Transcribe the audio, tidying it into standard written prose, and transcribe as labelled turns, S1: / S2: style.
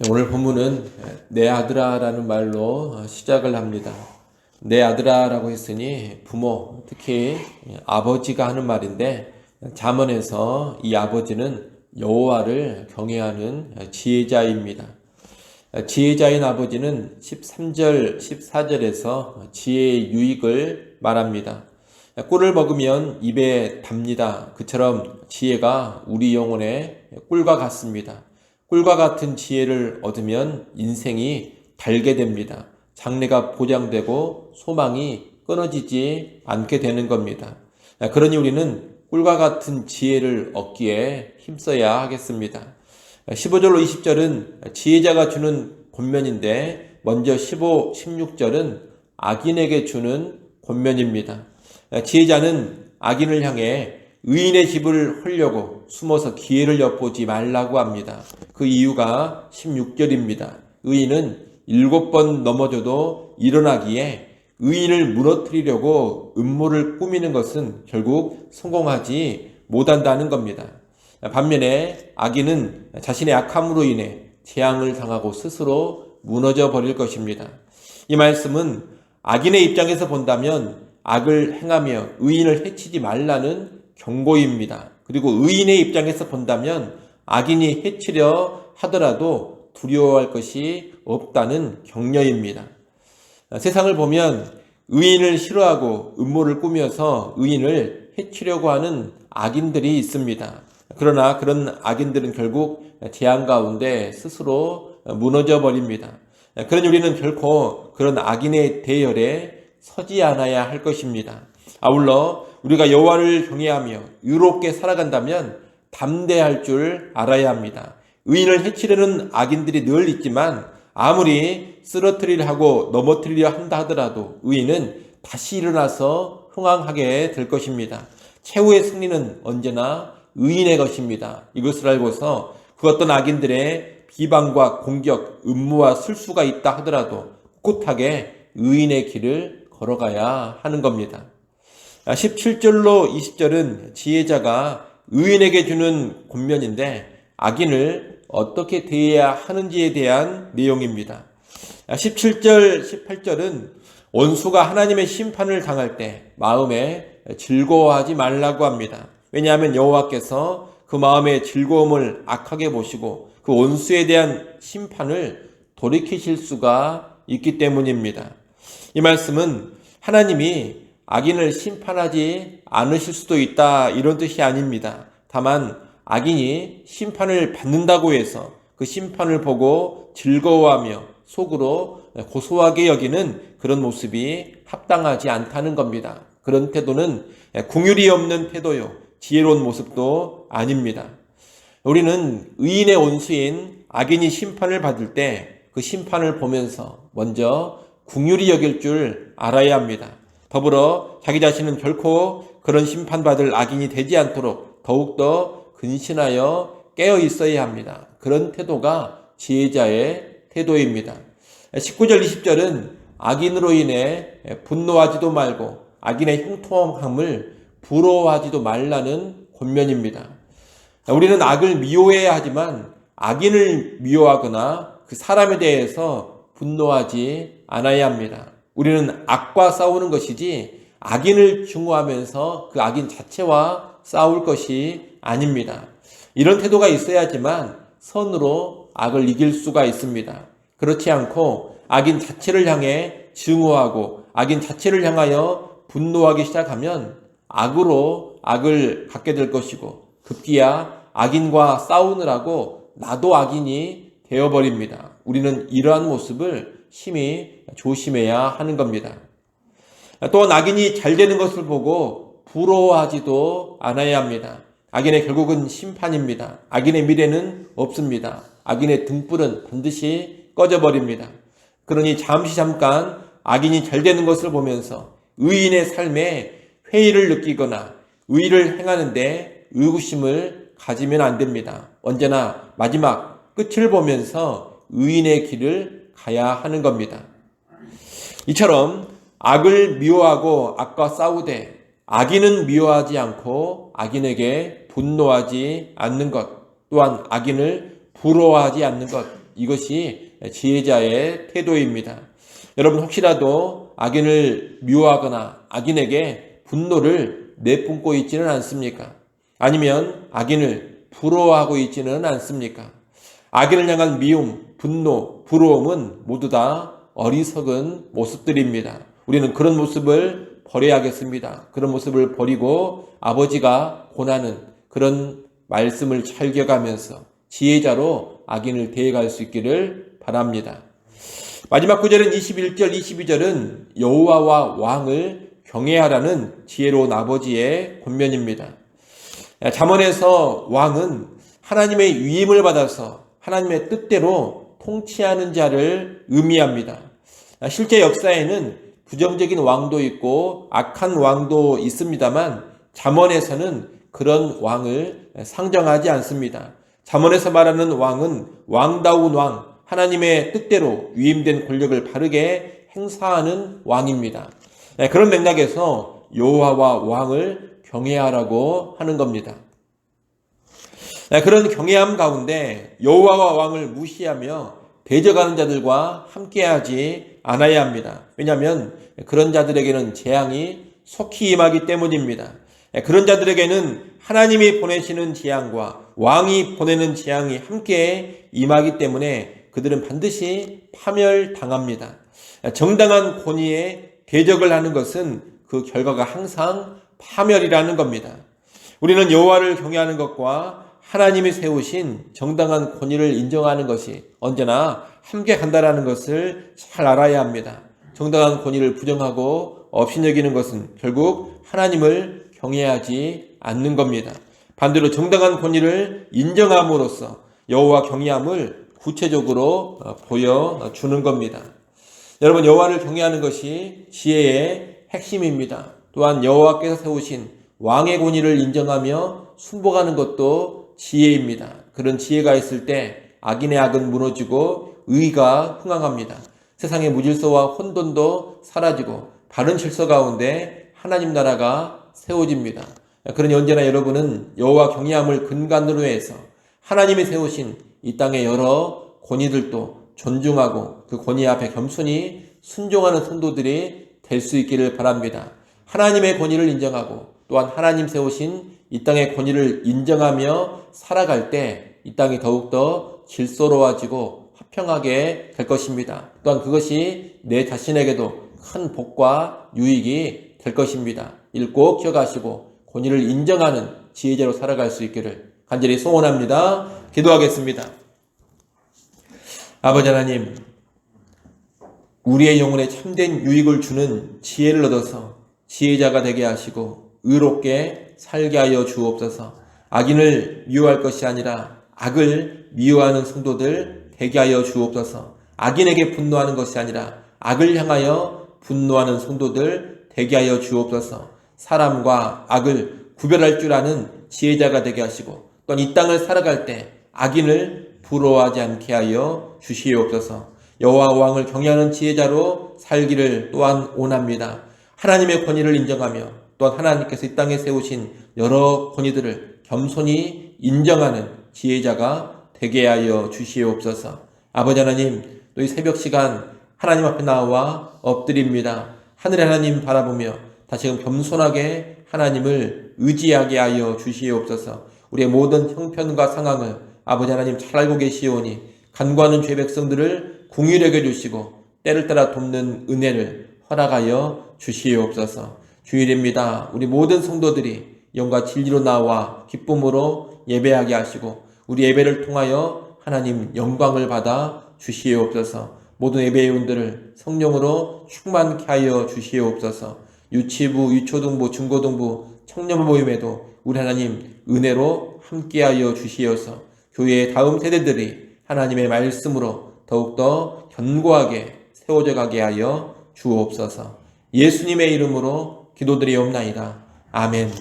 S1: 오늘 본문은 내 아들아라는 말로 시작을 합니다. 내 아들아라고 했으니 부모, 특히 아버지가 하는 말인데 잠언에서 이 아버지는 여호와를 경외하는 지혜자입니다. 지혜자인 아버지는 13절, 14절에서 지혜의 유익을 말합니다. 꿀을 먹으면 입에 답니다. 그처럼 지혜가 우리 영혼의 꿀과 같습니다. 꿀과 같은 지혜를 얻으면 인생이 달게 됩니다. 장래가 보장되고 소망이 끊어지지 않게 되는 겁니다. 그러니 우리는 꿀과 같은 지혜를 얻기에 힘써야 하겠습니다. 15절로 20절은 지혜자가 주는 권면인데 먼저 15, 16절은 악인에게 주는 권면입니다. 지혜자는 악인을 향해 의인의 집을 헐려고 숨어서 기회를 엿보지 말라고 합니다. 그 이유가 16절입니다. 의인은 7번 넘어져도 일어나기에 의인을 무너뜨리려고 음모를 꾸미는 것은 결국 성공하지 못한다는 겁니다. 반면에 악인은 자신의 악함으로 인해 재앙을 당하고 스스로 무너져 버릴 것입니다. 이 말씀은 악인의 입장에서 본다면 악을 행하며 의인을 해치지 말라는 경고입니다. 그리고 의인의 입장에서 본다면 악인이 해치려 하더라도 두려워할 것이 없다는 격려입니다. 세상을 보면 의인을 싫어하고 음모를 꾸며서 의인을 해치려고 하는 악인들이 있습니다. 그러나 그런 악인들은 결국 재앙 가운데 스스로 무너져 버립니다. 그러니 우리는 결코 그런 악인의 대열에 서지 않아야 할 것입니다. 아울러 우리가 여호와를 경외하며 의롭게 살아간다면 담대할 줄 알아야 합니다. 의인을 해치려는 악인들이 늘 있지만 아무리 쓰러뜨리려 하고 넘어뜨리려 한다 하더라도 의인은 다시 일어나서 흥왕하게 될 것입니다. 최후의 승리는 언제나 의인의 것입니다. 이것을 알고서 그 어떤 악인들의 비방과 공격, 음모와 술수가 있다 하더라도 꿋하게 의인의 길을 걸어가야 하는 겁니다. 17절로 20절은 지혜자가 의인에게 주는 권면인데 악인을 어떻게 대해야 하는지에 대한 내용입니다. 17절, 18절은 원수가 하나님의 심판을 당할 때 마음에 즐거워하지 말라고 합니다. 왜냐하면 여호와께서 그 마음의 즐거움을 악하게 보시고 그 원수에 대한 심판을 돌이키실 수가 있기 때문입니다. 이 말씀은 하나님이 악인을 심판하지 않으실 수도 있다 이런 뜻이 아닙니다. 다만 악인이 심판을 받는다고 해서 그 심판을 보고 즐거워하며 속으로 고소하게 여기는 그런 모습이 합당하지 않다는 겁니다. 그런 태도는 긍휼이 없는 태도요, 지혜로운 모습도 아닙니다. 우리는 의인의 원수인 악인이 심판을 받을 때 그 심판을 보면서 먼저 긍휼히 여길 줄 알아야 합니다. 더불어 자기 자신은 결코 그런 심판받을 악인이 되지 않도록 더욱더 근신하여 깨어 있어야 합니다. 그런 태도가 지혜자의 태도입니다. 19절 20절은 악인으로 인해 분노하지도 말고 악인의 형통함을 부러워하지도 말라는 권면입니다. 우리는 악을 미워해야 하지만 악인을 미워하거나 그 사람에 대해서 분노하지 않아야 합니다. 우리는 악과 싸우는 것이지 악인을 증오하면서 그 악인 자체와 싸울 것이 아닙니다. 이런 태도가 있어야지만 선으로 악을 이길 수가 있습니다. 그렇지 않고 악인 자체를 향해 증오하고 악인 자체를 향하여 분노하기 시작하면 악으로 악을 갖게 될 것이고 급기야 악인과 싸우느라고 나도 악인이 되어버립니다. 우리는 이러한 모습을 심히 조심해야 하는 겁니다. 또한 악인이 잘 되는 것을 보고 부러워하지도 않아야 합니다. 악인의 결국은 심판입니다. 악인의 미래는 없습니다. 악인의 등불은 반드시 꺼져버립니다. 그러니 잠깐 악인이 잘 되는 것을 보면서 의인의 삶에 회의를 느끼거나 의의를 행하는데 의구심을 가지면 안 됩니다. 언제나 마지막 끝을 보면서 의인의 길을 가야 하는 겁니다. 이처럼 악을 미워하고 악과 싸우되 악인은 미워하지 않고 악인에게 분노하지 않는 것, 또한 악인을 부러워하지 않는 것, 이것이 지혜자의 태도입니다. 여러분 혹시라도 악인을 미워하거나 악인에게 분노를 내뿜고 있지는 않습니까? 아니면 악인을 부러워하고 있지는 않습니까? 악인을 향한 미움, 분노, 부러움은 모두 다 어리석은 모습들입니다. 우리는 그런 모습을 버려야겠습니다. 그런 모습을 버리고 아버지가 권하는 그런 말씀을 잘 기억하면서 지혜자로 악인을 대해갈 수 있기를 바랍니다. 마지막 구절은 21절, 22절은 여호와와 왕을 경외하라는 지혜로운 아버지의 권면입니다. 잠언에서 왕은 하나님의 위임을 받아서 하나님의 뜻대로 통치하는 자를 의미합니다. 실제 역사에는 부정적인 왕도 있고 악한 왕도 있습니다만 잠언에서는 그런 왕을 상정하지 않습니다. 잠언에서 말하는 왕은 왕다운 왕, 하나님의 뜻대로 위임된 권력을 바르게 행사하는 왕입니다. 그런 맥락에서 여호와와 왕을 경외하라고 하는 겁니다. 그런 경외함 가운데 여호와와 왕을 무시하며 대적하는 자들과 함께하지 않아야 합니다. 왜냐하면 그런 자들에게는 재앙이 속히 임하기 때문입니다. 그런 자들에게는 하나님이 보내시는 재앙과 왕이 보내는 재앙이 함께 임하기 때문에 그들은 반드시 파멸당합니다. 정당한 권위에 대적을 하는 것은 그 결과가 항상 파멸이라는 겁니다. 우리는 여호와를 경외하는 것과 하나님이 세우신 정당한 권위를 인정하는 것이 언제나 함께 간다라는 것을 잘 알아야 합니다. 정당한 권위를 부정하고 업신여기는 것은 결국 하나님을 경외하지 않는 겁니다. 반대로 정당한 권위를 인정함으로써 여호와 경외함을 구체적으로 보여주는 겁니다. 여러분, 여호와를 경외하는 것이 지혜의 핵심입니다. 또한 여호와께서 세우신 왕의 권위를 인정하며 순복하는 것도 지혜입니다. 그런 지혜가 있을 때 악인의 악은 무너지고 의가 흥황합니다. 세상의 무질서와 혼돈도 사라지고 바른 질서 가운데 하나님 나라가 세워집니다. 그러니 언제나 여러분은 여호와 경외함을 근간으로 해서 하나님이 세우신 이 땅의 여러 권위들도 존중하고 그 권위 앞에 겸손히 순종하는 성도들이 될 수 있기를 바랍니다. 하나님의 권위를 인정하고 또한 하나님 세우신 이 땅의 권위를 인정하며 살아갈 때 이 땅이 더욱더 질서로워지고 화평하게 될 것입니다. 또한 그것이 내 자신에게도 큰 복과 유익이 될 것입니다. 이를 꼭 기억하시고 권위를 인정하는 지혜자로 살아갈 수 있기를 간절히 소원합니다. 기도하겠습니다. 아버지 하나님, 우리의 영혼에 참된 유익을 주는 지혜를 얻어서 지혜자가 되게 하시고 의롭게 살게 하여 주옵소서. 악인을 미워할 것이 아니라 악을 미워하는 성도들 되게 하여 주옵소서. 악인에게 분노하는 것이 아니라 악을 향하여 분노하는 성도들 되게 하여 주옵소서. 사람과 악을 구별할 줄 아는 지혜자가 되게 하시고 또한 이 땅을 살아갈 때 악인을 부러워하지 않게 하여 주시옵소서. 여호와 왕을 경외하는 지혜자로 살기를 또한 원합니다. 하나님의 권위를 인정하며 또한 하나님께서 이 땅에 세우신 여러 권위들을 겸손히 인정하는 지혜자가 되게 하여 주시옵소서. 아버지 하나님, 또 이 새벽 시간 하나님 앞에 나와 엎드립니다. 하늘의 하나님 바라보며 다시금 겸손하게 하나님을 의지하게 하여 주시옵소서. 우리의 모든 형편과 상황을 아버지 하나님 잘 알고 계시오니 간구하는 죄 백성들을 긍휼히 여겨주시고 때를 따라 돕는 은혜를 허락하여 주시옵소서. 주일입니다. 우리 모든 성도들이 영과 진리로 나와 기쁨으로 예배하게 하시고 우리 예배를 통하여 하나님 영광을 받아 주시옵소서. 모든 예배위원들을 성령으로 충만케 하여 주시옵소서. 유치부, 유초등부, 중고등부, 청년 모임에도 우리 하나님 은혜로 함께하여 주시어서 교회의 다음 세대들이 하나님의 말씀으로 더욱더 견고하게 세워져 가게 하여 주옵소서. 예수님의 이름으로 기도드리옵나이다. 아멘.